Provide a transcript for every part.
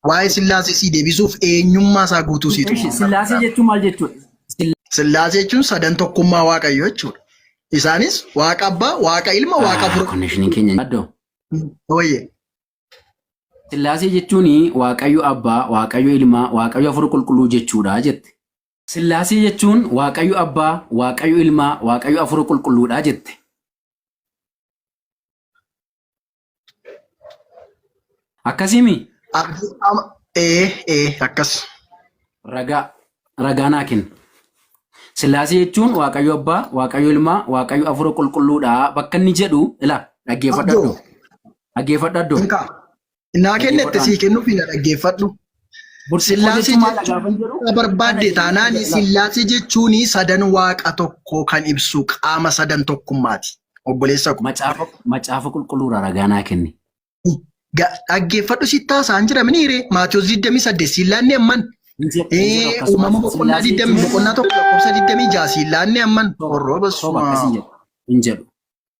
waa'ee Sillaasee si deebisuuf eenyummaa isaa guutuu si tuqu. Sillaasee jechuun maal jechuudha? Sillaasee jechuun sadan tokkummaa Waaqayyoo jechuudha. Isaanis Waaqa Abbaa, Waaqa Ilma, Waaqa Hafuura. Konneeshiniin keenya addoo. Wayye. Sillaasee jechuun Waaqayyo Abbaa, Waaqayyo Ilmaa, Waaqayyo Hafuura Qulqulluu jechuudha jette. Sillaasee jechuun Waaqayyo Abbaa, Waaqayyo Ilmaa, Waaqayyo Hafuura Qulqulluudha jette. Akkasimi? Akkas. Ragaa naa kenna. Sillaasee jechuun Waaqayyo Abbaa, Waaqayyo Ilmaa, Waaqayyo Hafuura Qulqulluudha bakka inni jedhu ilaa dhaggeeffadhu. Dhaggeeffadhu. Naa kennette sii kennuuf na dhaggeeffadhu. Sillaasee jechuun barbaadde taanaan Sillaasee jechuun sadan Waaqa tokko kan ibsu qaama sadan tokkummaati. Obboleessa ko. Macaafa qulqulluudha ragaa naa kenni. Dhaggeeffadhu sittaa isaan jira miniire Maatiyos 28 Sillaanni amman. Uumama boqonnaa 20 boqonnaa tokko lakkoofsa 26 Sillaanni amman horrooba suma.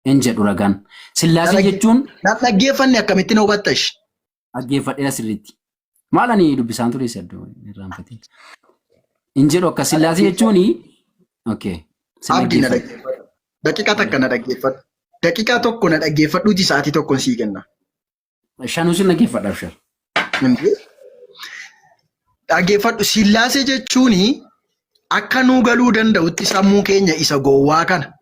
Hin jedhu ragaan. Sillaasee jechuun. Dhaggeeffanne akkamittiin hubattash? Dhaggeeffadheera sirriitti. Maal ani dubbisaan ture iddoo irraanfatee. Hin jedhu akka Sillaasee jechuun. Abdii na dhaggeeffadhu. Daqiiqaa takka na dhaggeeffadhu. Daqiiqaa tokko na dhaggeeffadhuuti sa'aatii tokkoon sii kenna. Shanuu sin dhaggeeffadhaaf shan. Dhaggeeffadhu Sillaasee jechuun akka nuu galuu danda'utti sammuu keenya isa gowwaa kana